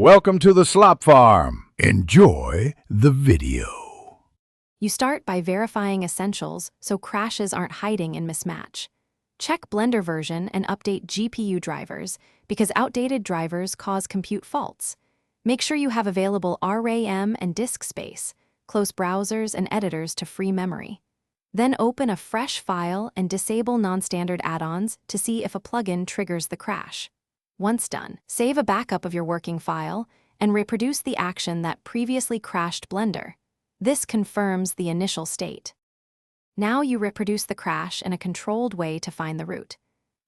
Welcome to the Slop Farm. Enjoy the video. You start by verifying essentials so crashes aren't hiding in mismatch. Check Blender version and update GPU drivers because outdated drivers cause compute faults. Make sure you have available RAM and disk space, close browsers and editors to free memory. Then open a fresh file and disable non-standard add-ons to see if a plugin triggers the crash. Once done, save a backup of your working file and reproduce the action that previously crashed Blender. This confirms the initial state. Now you reproduce the crash in a controlled way to find the root.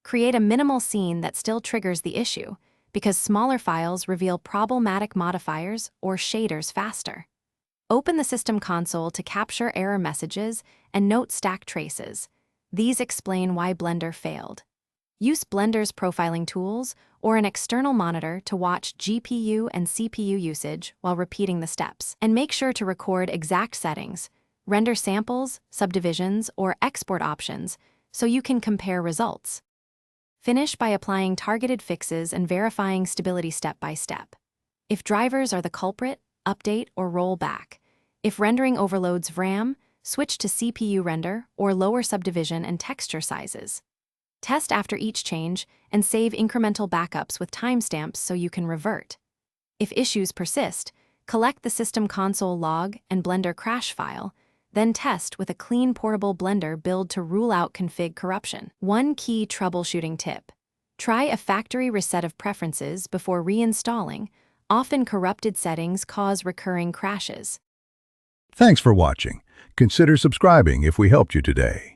Create a minimal scene that still triggers the issue, because smaller files reveal problematic modifiers or shaders faster. Open the system console to capture error messages and note stack traces. These explain why Blender failed. Use Blender's profiling tools or an external monitor to watch GPU and CPU usage while repeating the steps. And make sure to record exact settings, render samples, subdivisions, or export options so you can compare results. Finish by applying targeted fixes and verifying stability step by step. If drivers are the culprit, update or roll back. If rendering overloads RAM, switch to CPU render or lower subdivision and texture sizes. Test after each change and save incremental backups with timestamps so you can revert. If issues persist, collect the system console log and Blender crash file, then test with a clean portable Blender build to rule out config corruption. One key troubleshooting tip: try a factory reset of preferences before reinstalling. Often corrupted settings cause recurring crashes. Thanks for watching. Consider subscribing if we helped you today.